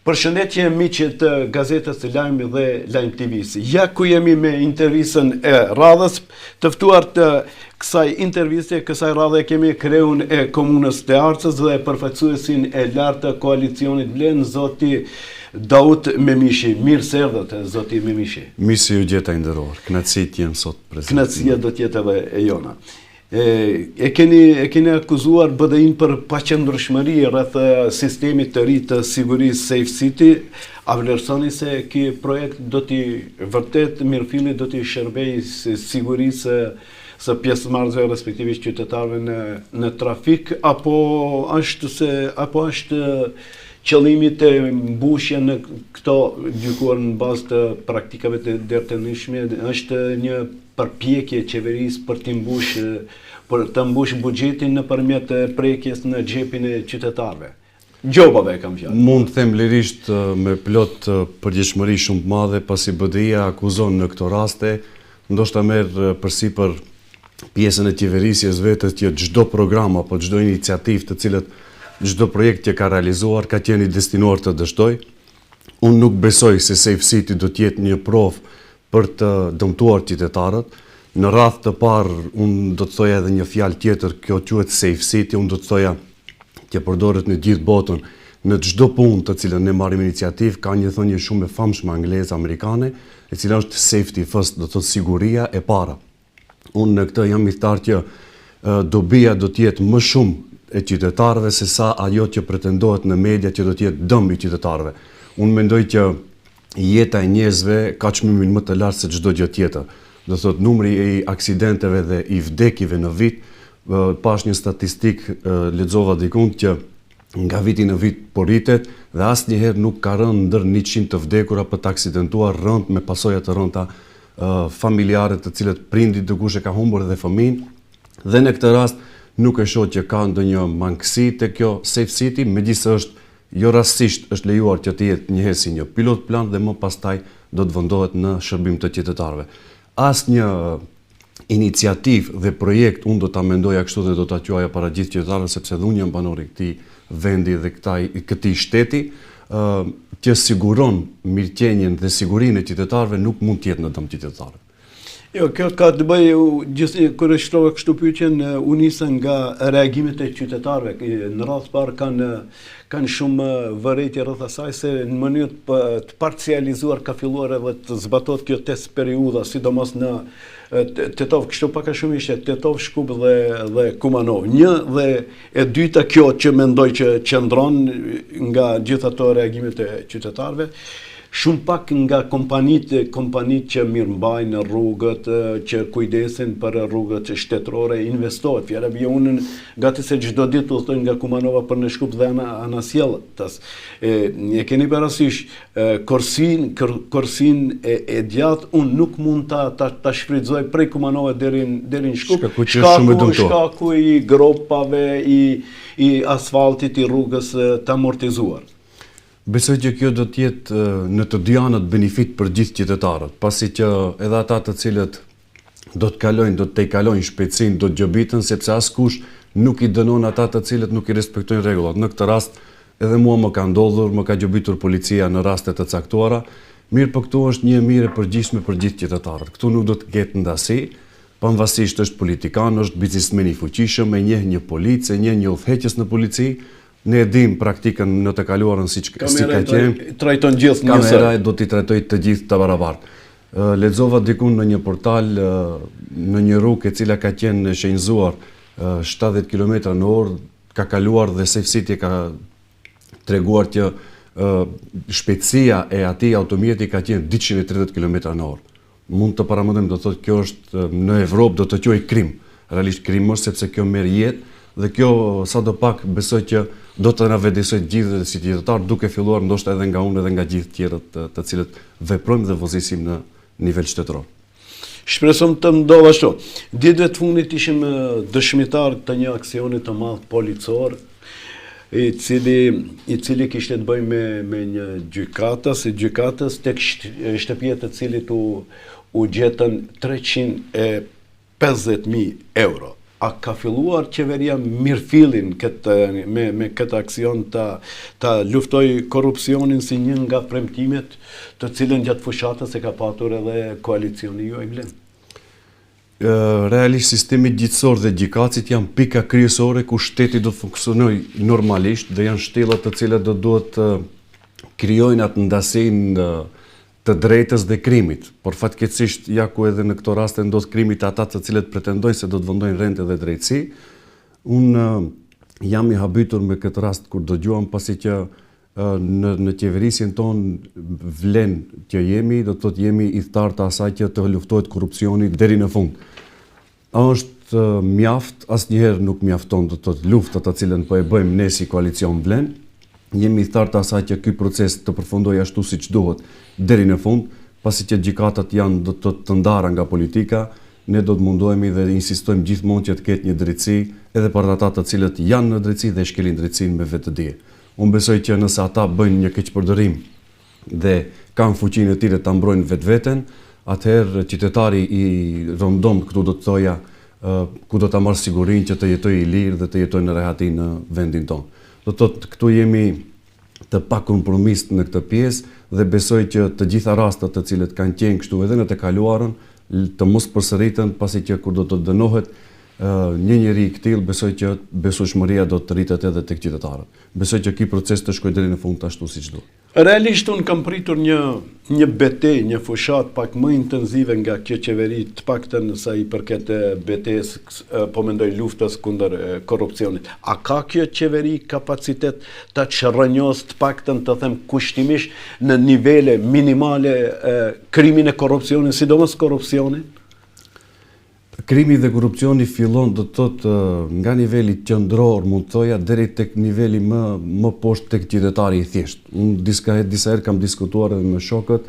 Përshëndetje miqët të gazetës të Lajmi dhe Lajm TV-s. Ja ku jemi me intervistën e radhës. Të ftuar të kësaj interviste, kësaj radhe kemi kreun e komunës të Arcës dhe përfaqësuesin e lartë të koalicionit Blen, zoti Daut Memishi. Mirë se erdhët, zoti Memishi. Mirë se ju gjeta nderuar. Kënaqësi të jem sot prezant. Kënaqësia do të jetë edhe e jona. E keni akuzuar BDI-n për paqëndrueshmëri rreth sistemit të ri të sigurisë Safe City. A vlerësoni se ky projekt do t'i vërtet mirëfilli do t'i shërbejë sigurisë së pjesëmarrësve respektivisht qytetarëve në trafik, apo është qëllimi të mbushje në këto gjykuar në bazë të praktikave të dërtënishme, është një përpjekje qeverisë për të mbush buxhetin nëpërmjet prekjes në xhepin e qytetarëve. Gjobave kam fjalë. Mund të them lirisht me plot përgjegjësi shumë të madhe, pasi BDI-ja akuzon në këto raste, ndoshta merr përsipër pjesën e qeverisjes vetë që çdo program apo çdo iniciativë të cilët çdo projekt që ka realizuar ka qenë i destinuar të dështoj. Unë nuk besoj se Safe City do të jetë një provë për të dëmtuar qytetarët. Në radhë të parë, unë do të thoja edhe një fjalë tjetër, kjo quhet Safe City, unë do të thoja që përdoret në gjithë botën, në çdo punë të cilën ne marrim iniciativë, ka një thënie shumë e famshme angleze amerikane, e cila është safety first, do të thotë siguria e para. Unë në këtë jam i thtarë që dobia do të jetë më shumë e qytetarëve se sa ajo që pretendohet në media që do të jetë dëm i qytetarëve. Unë mendoj që jeta e njerëzve ka çmimin më të lartë se çdo gjë tjetër. Do thotë numri i aksidenteve dhe i vdekive në vit, pash një statistik, lexova dikund që nga viti në vit porritet dhe asnjëherë nuk ka rënë ndër 100 të vdekur apo të aksidentuar rënd me pasoja të rënda familjare të cilët prindi dikush e ka humbur dhe fëmijën. Dhe në këtë rast nuk e shoh që ka ndonjë mangësi te kjo Safe City, megjithëse është jo rastësisht është lejuar që të jetë njëherë si një pilot plan dhe më pastaj do të vendohet në shërbim të qytetarëve. Asnjë iniciativë dhe projekt unë do ta mendoja kështu dhe do ta quaja para gjithë qytetarëve, sepse dhe unë jam banor i këtij vendi dhe këtij shteti, që siguron mirëqenien dhe sigurinë e qytetarëve nuk mund të jetë në dëm të qytetarëve. Jo, kjo ka të bëjë, gjithë kur e shtova kështu pyetjen, u nisën nga reagimet e qytetarëve. Në radhë parë kanë shumë vërejtje rreth asaj se në mënyrë të parcializuar ka filluar edhe të zbatohet kjo test periudha, sidomos në Tetov, kështu pak a shumë ishte Tetov, Shkup dhe Kumanov. Një dhe e dyta kjo që mendoj që qëndron nga gjithë ato reagimet e qytetarëve. Shumë pak nga kompanitë që mirëmbajnë rrugët, që kujdesen për rrugët shtetërore, investohet. Fjala bie unën gati se çdo ditë udhtojnë nga Kumanova për në Shkup dhe Anasjellës. E keni parasysh korsin e gjatë, unë nuk mund ta shfrytëzoj prej Kumanova deri në Shkup. Shkaku i gropave, i asfaltit, i rrugës të amortizuar. Besoj që kjo do të jetë në të dy anët benefit për gjithë qytetarët, pasi që edhe ata të cilët do të kalojnë shpejtësinë, do të gjobitën, sepse askush nuk i dënon ata të cilët nuk i respektojnë rregullat. Në këtë rast edhe mua më ka ndodhur, më ka gjobitur policia në raste të caktuara, mirë po këtu është një mirë e përgjithshme për gjithë qytetarët. Këtu nuk do të ketë ndasi, pavarësisht është politikan, është biznesmen i fuqishëm, e njeh një policë, e njeh një udhëheqës në polici. Ne e dim praktikën në të kaluarën si ka qenë. Trajton gjithë njësër. Kamera do t'i trajtoj të gjithë të barabartë. Lexova dikun në një portal në një rrugë e cila ka qenë shenjzuar 70 km/h, ka kaluar dhe Safe City ka treguar që shpejtësia e atij automjeti ka qenë 230 km/h. Mund të paramendojmë, do thotë kjo është në Evropë do të quaj krim. Realisht krim është sepse kjo merr jetë. Dhe kjo sadopak besoj që do të na vëdësoj gjithë si qytetar, duke filluar ndoshta edhe nga unë edhe nga gjithë tjerët të cilët veprojmë dhe vozisim në nivel shtetëror. Shpresojmë të ndodhë ashtu. Ditëve të fundit ishim dëshmitar të një aksioni të madh policor, i cili kishte të bëjë me një gjykatës tek shtëpia të cilit u gjetën 350.000 euro. a ka filluar qeveria mirëfillin me këtë aksion ta luftoj korrupsionin si një nga premtimet të cilën gjatë fushatës e ka patur edhe koalicioni ju e Glen? Realisht sistemi gjyqësor dhe gjykatësit janë pika kryesore ku shteti do të funksionojë normalisht dhe janë shtyllat të cilat do duhet të krijojnë atë ndasinë të drejtës dhe krimit, por fatkeqësisht ja ku edhe në këto raste ndodh krimi të ata të cilët pretendojnë se do të vendojnë rente dhe drejtësi. Unë jam i habitur me këtë rast kur dëgjuam pasi që në qeverisjen tonë vlen që jemi, do të thotë jemi idhtar të asaj që të luftohet korrupsioni deri në fund. Është mjaft, asnjëherë nuk mjafton do të thotë luftat të cilën po e bëjmë ne si koalicion vlen. Jemi idhtar të asaj që ky proces të përfundojë ashtu siç duhet deri në fund, pasi që gjykatat janë do të ndara nga politika, ne do të mundohemi dhe insistojmë gjithmonë që të ketë një drejtësi edhe për ata të cilët janë në drejtësi dhe shkelin drejtësinë me vetëdije. Unë besoj që nëse ata bëjnë një keqpërdorim dhe kanë fuqinë e tyre ta mbrojnë vetveten, atëherë qytetari i rëndom këtu do të thoja ku do ta marrë sigurinë që të jetojë i lirë dhe të jetojë në rehati në vendin tonë. Do të thotë këtu jemi të pakompromist në këtë pjesë dhe besoj që të gjitha rastet të cilët kanë qenë kështu edhe në të kaluarën të mos përsëriten, pasi që kur do të dënohet një njeri i këtill, besoj që besueshmëria do të rritet edhe tek qytetarët. Besoj që ky proces të shkojë deri në fund ashtu siç duhet. Realisht unë kam pritur një betejë, një fushat pak më intensive nga kjo qeveri, të paktën sa i përket betejës, po mendoj luftës kundër korrupsionit. A ka kjo qeveri kapacitet ta çrrënjos të paktën të them kushtimisht në nivele minimale krimin e korrupsionit, sidomos korrupsionin? Krimi dhe korrupsioni fillon do të thotë nga niveli qendror, mund të thoja, deri tek niveli më poshtë tek qytetari i thjesht. Unë disa herë kam diskutuar edhe me shokët,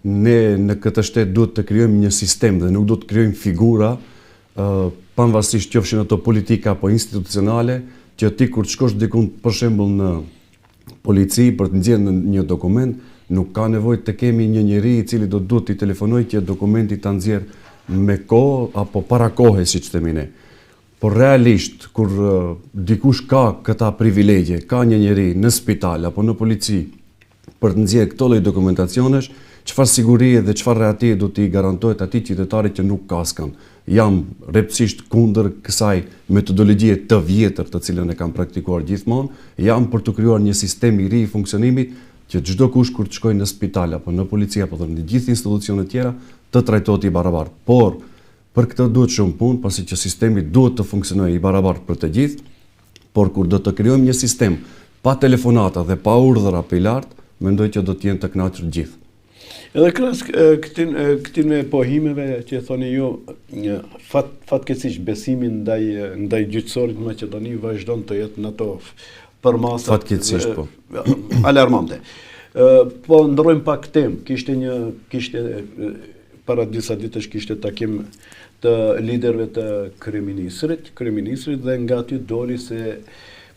ne në këtë shtet duhet të krijojmë një sistem dhe nuk duhet të krijojmë figura pavarësisht qofshin ato politika apo institucionale, që ti kur të shkosh diku për shembull në polici për të nxjerrë një dokument, nuk ka nevojë të kemi një njeri i cili do duhet t'i telefonojë që dokumenti ta nxjerrë me kohë apo para kohe, siç themi ne. Por realisht, kur dikush ka këta privilegje, ka një njeri në spital apo në polici për të nxjerrë këto lloj dokumentacionesh, çfarë sigurie dhe çfarë rehatie do t'i garantohet atij qytetarit që nuk ka askënd. Jam rreptësisht kundër kësaj metodologjie të vjetër të cilën e kam praktikuar gjithmonë, jam për të krijuar një sistem i ri i funksionimit që çdo kush kur të shkojë në spital apo në polici apo në gjithë institucionet tjera të trajtohet i barabartë. Por për këtë duhet shumë punë, pasi që sistemi duhet të funksionojë i barabartë për të gjithë, por kur do të krijojmë një sistem pa telefonata dhe pa urdhra për lart, mendoj që do të jenë të kënaqur të gjithë. Edhe krahas këtyre pohimeve që thoni ju, fatkeqësisht besimi ndaj gjyqësorit Maqedoni vazhdon të jetë në ato përmasa fatkeqësisht po. Alarmante. Po ndrojmë pak temë. Kishte para disa ditësh kishte takim të liderëve të kryeministrit dhe nga aty doli se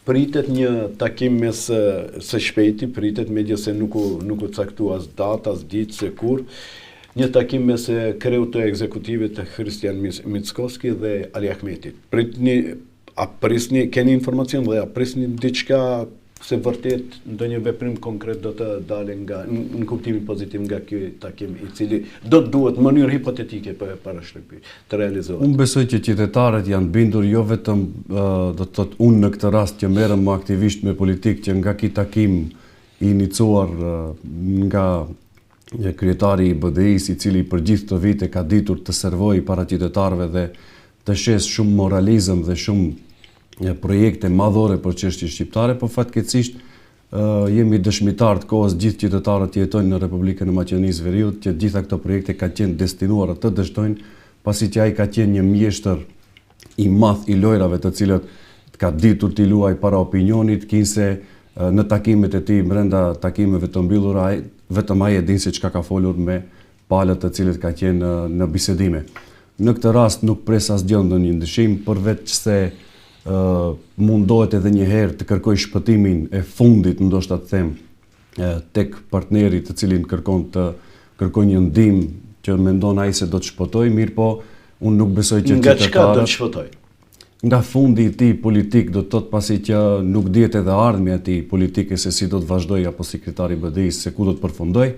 pritet një takim mes së shpejti, pritet megjithëse nuk u caktua as datë, as ditë se kur, një takim mes kreut të ekzekutivit të Hristian Mickoski dhe Ali Ahmetit. Keni informacion dhe prisni diçka se vërtet ndonjë veprim konkret do të dalë në kuptimin pozitiv nga ky takim, i cili do të duhet në mënyrë hipotetike të realizohet. Unë besoj që qytetarët janë bindur jo vetëm do të thotë unë në këtë rast që merrem më aktivisht me politikë, që nga ky takim i iniciuar nga kryetari i BDI-s, i cili për gjithë këtë vit e ka ditur të servojë para qytetarëve dhe të shes shumë moralizëm dhe shumë projekte madhore për çështje shqiptare, por fatkeqësisht jemi dëshmitar të kohës gjithë qytetarët që jetojnë në Republikën e Maqedonisë Veriut, që gjitha këto projekte kanë qenë destinuara të dështojnë, pasi që ai ka qenë një mjeshtër i madh i lojrave të cilët ka ditur t'i luajë para opinionit, kinse në takimet e tij brenda takimeve të mbyllura vetëm ai e din se çka ka folur me palët të cilët ka qenë në bisedime. Në këtë rast nuk pres asgjë ndonjë ndryshim, përveç se mundohet edhe një herë të kërkoj shpëtimin e fundit, ndoshta të them, tek partneri të cilin kërkon një ndihmë që mendon ai se do të shpëtoj, mirë po unë nuk besoj që nga çka do të shpëtoj. nga fundi i tij politik, do të thotë pasi që nuk dihet edhe ardhmja e tij politike se si do të vazhdoj apo si kryetari i BDI-s se ku do të përfundoj,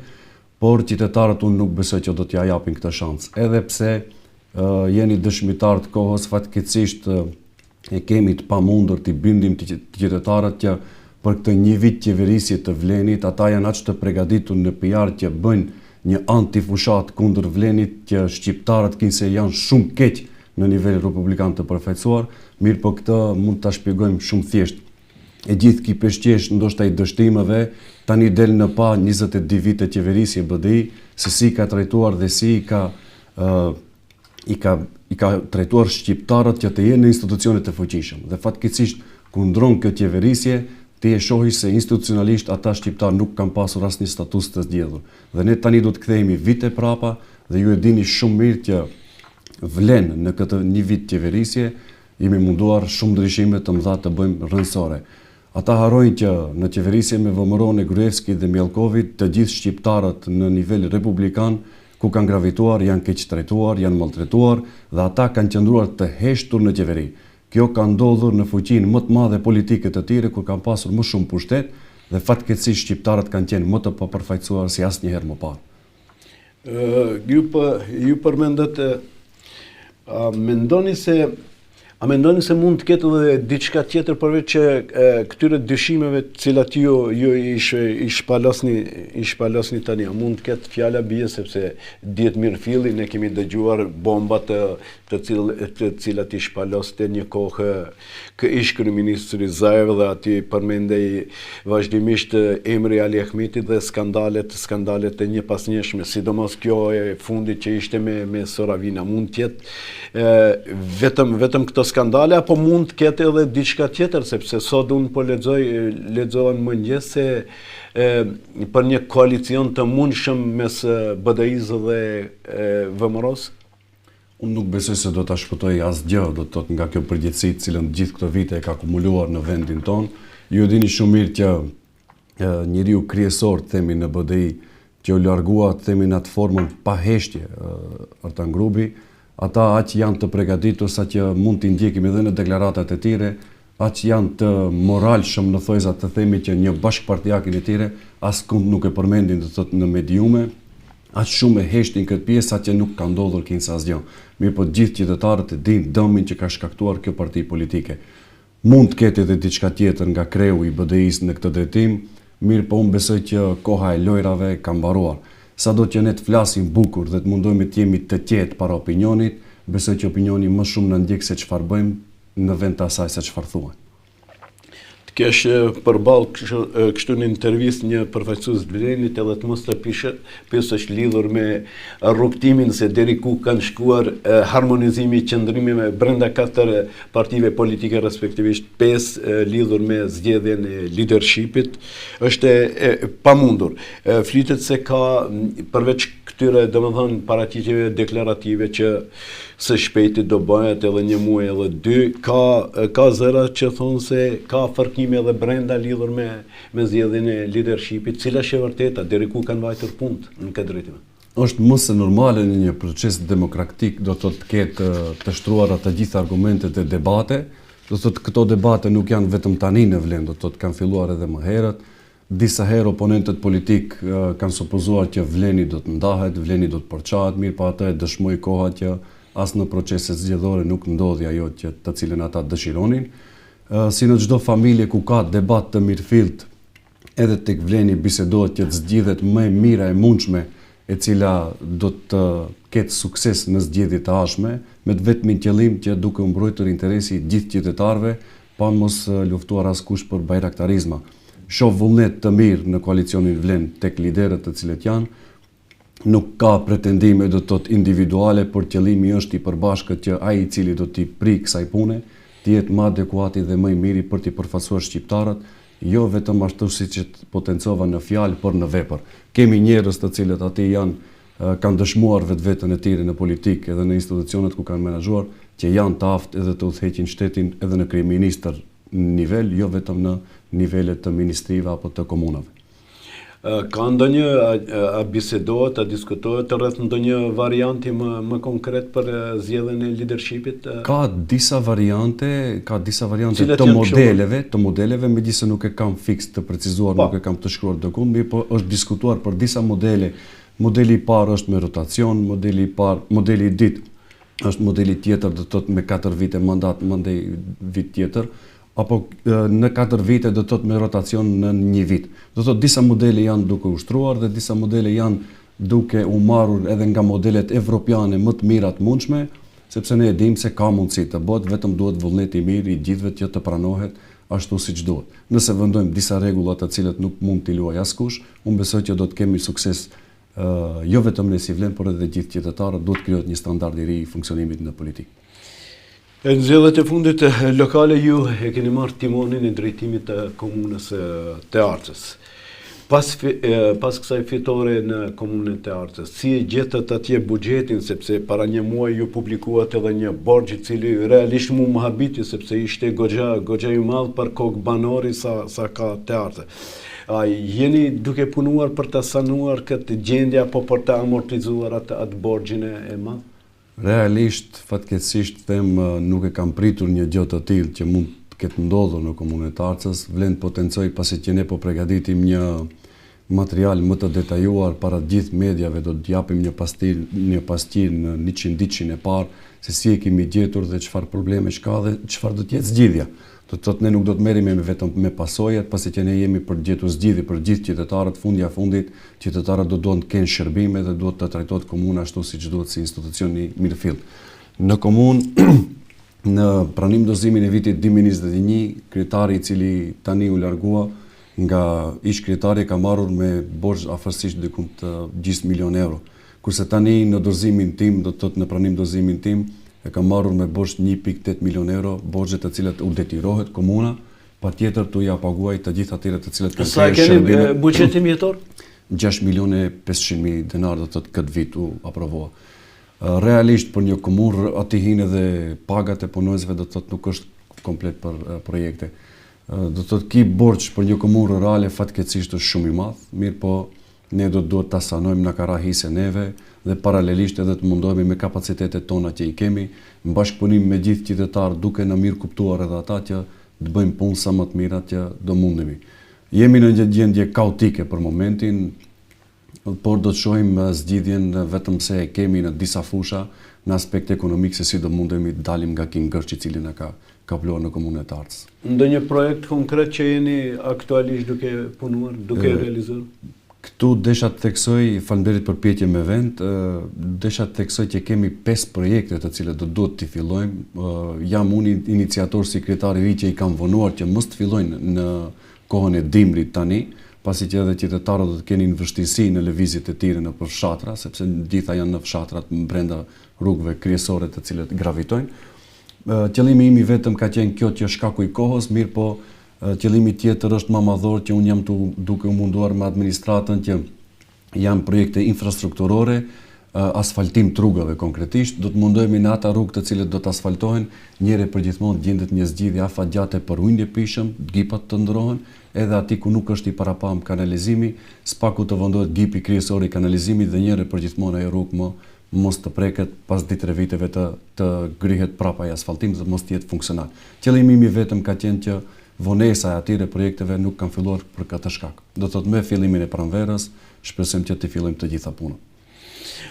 por qytetarët unë nuk besoj që do t'ja japin këtë shans. Edhe pse jeni dëshmitar të kohës, fatkeqësisht e kemi të pamundur të bindim të qytetarët që për këtë një vit qeverisje të Vlenit, ata janë aq të përgatitur në PR që bëjnë një antifushat kundër Vlenit që shqiptarët kinse janë shumë keq në nivel republikan të përfaqësuar, mirë po këtë mund ta shpjegojmë shumë thjesht. E gjithë ky peshqesh ndoshta i dështimeve tani del në pa 22 vite qeverisje BDI se si ka trajtuar dhe si i ka trajtuar shqiptarët që të jenë në institucione të fuqishëm. Dhe fatkeqësisht kur ndron kjo qeverisje, ti e shohi se institucionalisht ata shqiptar nuk kanë pasur asnjë status të zgjedhur. Dhe ne tani do të kthehemi vite prapa dhe ju e dini shumë mirë që vlen në këtë një vit qeverisje jemi munduar shumë ndryshime të mëdha të bëjmë rrënjësore. Ata harrojnë që në qeverisje me Vomeron, Gruevski dhe Mjelkovit, të gjithë shqiptarët në nivel republikan ku kanë gravituar, janë keq trajtuar, janë maltretuar dhe ata kanë qëndruar të heshtur në qeveri. Kjo ka ndodhur në fuqinë më të madhe politike të tyre kur kanë pasur më shumë pushtet dhe fatkeqësisht shqiptarët kanë qenë më të papërfaqësuar si asnjëherë më parë. Ju përmendet a mendoni se mund të ketë edhe diçka tjetër përveç që këtyre dyshimeve të cilat ju i shpalosni tani? A mund të ketë fjala bie sepse dihet mirë filli ne kemi dëgjuar bombat të cilat i shpaloste një kohë ish kryeministri Zaev dhe aty përmendej vazhdimisht emri Ali Ahmetit dhe skandalet e një pasnjëshme, sidomos kjo e fundit që ishte me Soravina. Mund të jetë vetëm këto skandale apo mund të ketë edhe diçka tjetër, sepse sot unë po lexova në mëngjes se për një koalicion të mundshëm mes BDI-s dhe VMRO-s? Unë nuk besoj se do ta shpëtoj asgjë, do të thotë nga kjo përgjegjësi të cilën gjithë këto vite e ka akumuluar në vendin tonë. Ju dini shumë mirë që njeriu kryesor themi në BDI që u largua themi në atë formën pa heshtje Artan Grubi, ata aq janë të përgatitur sa që mund t'i ndjekim edhe në deklaratat e tyre, aq janë të moralshëm në thojza të themi që një bashkëpartiakin e tyre askund nuk e përmendin të thotë në mediume, aq shumë e heshtin këtë pjesë sa që nuk ka ndodhur kinsa asgjë. Mirë po gjithë qytetarët e dinë dëmin që ka shkaktuar kjo parti politike. Mund të ketë edhe diçka tjetër nga kreu i BDI-s në këtë drejtim, mirë po unë besoj që koha e lojrave ka mbaruar. Sado që ne të flasim bukur dhe të mundohemi të jemi të qetë para opinionit, besoj që opinioni më shumë në ndjek se çfarë bëjmë në vend të asaj se çfarë thuan. Të kesh përballë kështu në intervistë një përfaqësues të Vlenit edhe të mos të pyesësh lidhur me rrugtimin se deri ku kanë shkuar harmonizimi i qëndrimeve brenda 4 partive politike, respektivisht 5 lidhur me zgjedhjen e leadershipit, është e pamundur. Flitet se ka përveç këtyre domethënë paraqitjeve deklarative që së shpejti do bëhet edhe një muaj edhe 2, ka zëra që thonë se ka fërkime edhe brenda lidhur me zgjedhjen e leadershipit, cila është e vërteta, deri ku kanë vajtur punët në këtë drejtim? Është më se normale në një proces demokratik do të ketë të shtruara të gjitha argumentet e debate, do të thotë këto debate nuk janë vetëm tani në Vlen, do të thotë kanë filluar edhe më herët. Disa herë oponentët politik kanë supozuar që Vleni do të ndahet, Vleni do të përçahet, mirë pa atë e dëshmoi koha që as në proceset zgjedhore nuk ndodhi ajo të cilën ata dëshironin. Si në çdo familje ku ka debat të mirëfillt, edhe tek Vleni bisedohet që të zgjidhet më e mira e mundshme e cila do të ketë sukses në zgjedhjet e ardhshme, me të vetmin qëllim që duke mbrojtur interesi i gjithë qytetarëve, pa mos luftuar askush për bajraktarizma. Shoh vullnet të mirë në koalicionin Vlen tek liderët të cilët janë, nuk ka pretendime do të thotë individuale, por qëllimi është i përbashkët që ai i cili do t'i prikë kësaj pune, të jetë më adekuati dhe më i miri për t'i përfaqësuar shqiptarët, jo vetëm ashtu siç potencova në fjalë, por në vepër. Kemi njerëz të cilët aty kanë dëshmuar vetveten e tyre në politikë edhe në institucionet ku kanë menaxhuar, që janë të aftë edhe të udhëheqin shtetin edhe në kryeministër nivel, jo vetëm në nivelet të ministrive apo të komunave. Ka ndonjë a bisedohet, a diskutohet rreth ndonjë varianti më konkret për zgjedhjen e leadershipit? Ka disa variante Cilat të janë modeleve, megjithëse nuk e kam fiks të precizuar, nuk e kam të shkruar dokument, mirë po është diskutuar për disa modele. Modeli i parë është me rotacion, modeli i dytë është modeli tjetër, do të thotë me 4 vite mandat, mandej vit tjetër, apo në 4 vite do të thotë me rotacion në 1 vit. Do të thotë disa modele janë duke ushtruar dhe disa modele janë duke u marrur edhe nga modelet evropiane më të mira të mundshme, sepse ne e dimë se ka mundësi të bëhet, vetëm duhet vullneti i mirë i gjithëve që të pranohet ashtu siç duhet. Nëse vendojmë disa rregulla të cilat nuk mund t'i luajë askush, unë besoj që do të kemi sukses jo vetëm ne si vlen, por edhe gjithë qytetarët, duhet krijohet një standard i ri i funksionimit në politikë. Në zgjedhjet e fundit lokale ju e keni marrë timonin e drejtimit të komunës të Arcës. Pas kësaj fitore në komunën të Arcës, si e gjetët atje buxhetin, sepse para një muaji ju publikuat edhe një borxh i cili realisht mu më habiti, sepse ishte goxha i madh për kokë banori sa ka të Arcës. Jeni duke punuar për të sanuar këtë gjendje apo për të amortizuar atë borxhin e madh? Realisht, fatkeqësisht them, nuk e kam pritur një gjë të tillë që mund të ketë ndodhur në komunën e Arcës. Vlen potencoj pasi që ne po përgatitim një material më të detajuar para gjithë mediave, do të japim një pasqyrë në 100 ditëshin e parë se si e kemi gjetur dhe çfarë probleme ka dhe çfarë do të jetë zgjidhja. Do të thotë ne nuk do të merremi vetëm me pasojat, pasi që ne jemi për të gjetur zgjidhje për gjithë qytetarët. Fundit qytetarët do duan të kenë shërbime dhe duhet të trajtohet komuna ashtu siç duhet si institucion i mirëfill. Në komunë në pranim dozimin e vitit 2021, kryetari i cili tani u largua nga ish kryetari ka marrur me borxh afërsisht diku të gjys milion euro. Kurse tani në dozimin tim, do të thotë në pranim dozimin tim, e ka marrur me borxh 1.8 milion euro, borxhe të cilat u detirohet komuna, patjetër tu ja paguaj të gjithë atyre të cilat kanë Sa keni buxhetin mjetor? 6.500.000 denar do të thotë këtë vit u aprovua. Realisht për një komunë aty hin edhe pagat e punonjësve, do të thotë nuk është komplet për projekte. Do të thotë ki borxh për një komunë rurale fatkeqësisht është shumë i madh, mirë po ne duhet ta sanojmë në karahise neve dhe paralelisht edhe të mundohemi me kapacitetet tona që i kemi, në bashkëpunim me gjithë qytetarët, duke në mirë kuptuar edhe ata që të bëjmë punë sa më të mira që do mundemi. Jemi në një gjendje kaotike për momentin, por do të shohim zgjidhjen vetëm se e kemi në disa fusha në aspekt ekonomik se si do mundemi të dalim nga ky ngërç i cili na ka kapluar në komunën e Arcës. Ndonjë projekt konkret që jeni aktualisht duke punuar, duke realizuar? Këtu desha të theksoj, faleminderit për pyetje me vend, desha të theksoj që kemi 5 projekte të cilat do duhet t'i fillojmë. Jam unë iniciator si kryetari i ri që i kam vonuar që mos të fillojnë në kohën e dimrit tani, pasi që edhe qytetarët do të kenë vështirësi në lëvizjet e tyre nëpër fshatra, sepse gjitha janë në fshatrat brenda rrugëve kryesore të cilat gravitojnë. Qëllimi im i vetëm ka qenë kjo që shkaku i kohës, mirë po qëllimi tjetër është më madhor që unë jam duke u munduar me administratën që janë projekte infrastrukturore, asfaltim të rrugëve konkretisht, do të mundohemi në ata rrugë të cilët do të asfaltohen, njëre përgjithmonë gjendet një zgjidhje afatgjate për ujin e pishëm, gipat të ndrohen, edhe aty ku nuk është i parapam kanalizimi, spaku të vendohet gipi kryesor i kanalizimit dhe njëre përgjithmonë ajo rrugë mos të preket pas 2-3 viteve të grihet prapa i asfaltim dhe mos të jetë funksional. Qëllimi im i vetëm ka qenë që vonesa e atyre projekteve nuk kanë filluar për këtë shkak. Do të thotë me fillimin e pranverës, shpresojmë që të fillojmë të gjitha punën.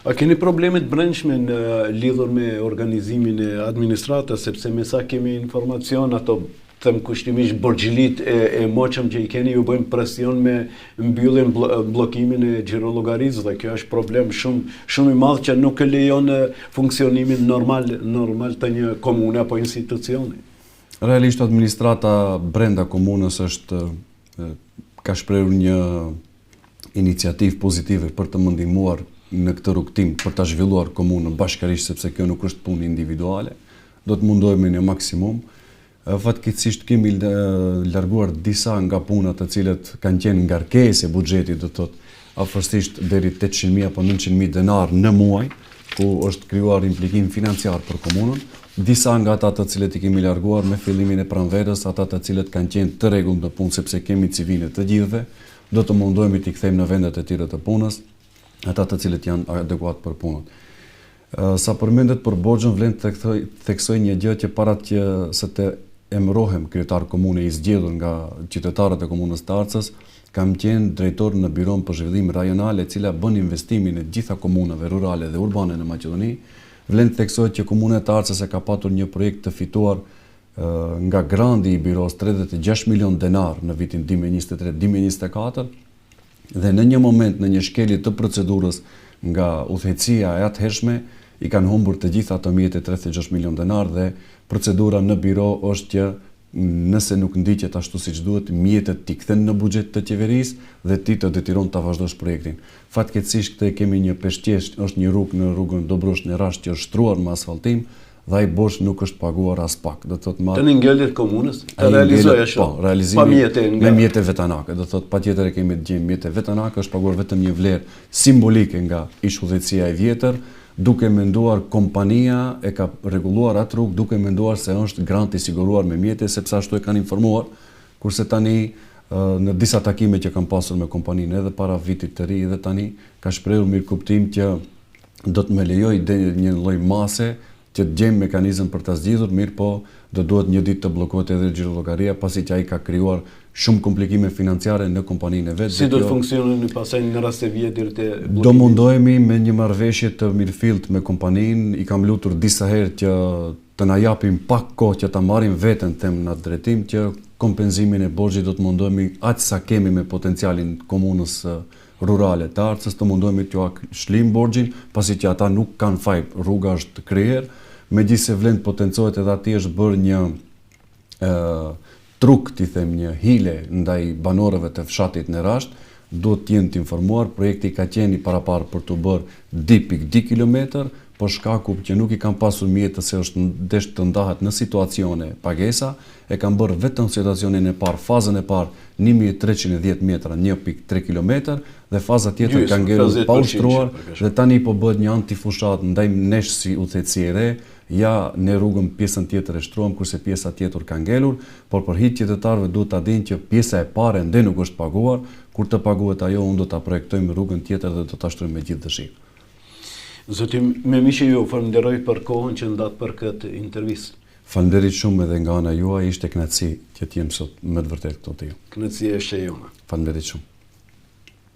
A keni probleme të brendshme në lidhur me organizimin e administratës, sepse me sa kemi informacion ato them kushtimisht borxhilit e moqëm që i keni ju bëjmë presion me mbylljen bllokimin e xhirollogarisë dhe kjo është problem shumë i madh që nuk e lejon funksionimin normal të një komune apo institucioni. Realisht administrata brenda komunës ka shprehur një iniciativë pozitive për të më ndihmuar në këtë rrugtim për ta zhvilluar komunën bashkërisht, sepse kjo nuk është punë individuale. Do të mundohemi në maksimum. Fatkeqësisht kemi larguar disa nga punat të cilat kanë qenë ngarkesë e buxhetit, do të thotë afërsisht deri 800.000 apo 900.000 denar në muaj, ku është krijuar implikim financiar për komunën. Disa nga ata të cilët i kemi larguar me fillimin e pranverës, ata të cilët kanë qenë të rregullt në punë sepse kemi civile të gjithëve, do të mundohemi t'i kthejmë në vendet e tjera të punës, ata të cilët janë adekuat për punën. Sa përmendet për borxhin, vlen të theksoj një gjë që para se të emërohem kryetar komune i zgjedhur nga qytetarët e komunës të Arcës, kam qenë drejtor në Biron për Zhvillim Rajonal, e cila bën investimin e gjitha komunave rurale dhe urbane në Maqedoni. Vlen të theksoj që komuna e Arcës e ka patur një projekt të fituar nga grandi i Biros 36 milion denar në vitin 2023-2024 dhe në një moment, në një shkelje të procedurës nga udhëheqësia e atëhershme, i kanë humbur të gjitha ato mjetet 36 milion denar dhe procedura në biro është që nëse nuk ndiqet ashtu siç duhet, mjetet t'i kthen në buxhet të qeverisë dhe ti të detyron ta vazhdosh projektin. Fatkeqësisht këtë kemi një peshqesh, është një rrugë në rrugën Dobrosh në Rasht që është shtruar me asfaltim dhe ai borxh nuk është paguar as pak. Do thotë tani ngjelet komunës të realizojë ashtu. Po, realizimi me mjete vetanake. Do thotë patjetër e kemi të gjejmë mjete vetanake, është paguar vetëm një vlerë simbolike nga ish udhëheqësia e vjetër, duke menduar kompania e ka rregulluar atë rrugë duke menduar se është grant i siguruar me mjete, sepse ashtu e kanë informuar, kurse tani në disa takime që kam pasur me kompaninë edhe para vitit të ri edhe tani ka shprehur mirëkuptim që do të më lejoj një lloj mase që të gjejmë mekanizëm për ta zgjidhur, mirë po do duhet një ditë të bllokohet edhe xhirollogaria pasi që ai ka krijuar shumë komplikime financiare në kompaninë e vet. Si do të funksionojë pastaj në rast se vjet deri te bllokimi? Do mundohemi me një marrëveshje të mirëfillt me kompaninë. I kam lutur disa herë që të na japin pak kohë që ta marrim veten them në atë drejtim që kompenzimin e borxhit do të mundohemi aq sa kemi me potencialin komunës rurale të Arcës, të mundohemi t'ju shlim borxhin, pasi që ata nuk kanë faj, rruga është kryer, megjithëse vlen të potencohet edhe aty është bërë një truk, ti them, një hile ndaj banorëve të fshatit në Rasht, duhet të jenë të informuar, projekti ka qenë paraparë për të bërë 2.2 kilometër, por shkaku që nuk i kanë pasur mjetë se është desh të ndahet në situacione pagesa, e kanë bërë vetëm situacionin e parë, fazën e parë 1310 metra, 1.3 kilometër, dhe faza tjetër ka ngelur pa ushtruar, dhe tani po bëhet një antifushat ndaj nesh si udhëheqësi e re, ja ne rrugën pjesën tjetër e shtruam, kurse pjesa tjetër ka ngelur, por për hit qytetarëve duhet ta dinë që pjesa e parë ende nuk është paguar, kur të paguhet ajo unë do ta projektojmë rrugën tjetër dhe do ta shtrojmë me gjithë dëshirë. Zoti Memishi, ju falenderoj për kohën që ndat për këtë intervistë. Falenderit shumë edhe nga ana juaj, ishte kënaqësi që të jem sot me të vërtetë këtu te ju. Kënaqësia është e jona. Falenderit shumë.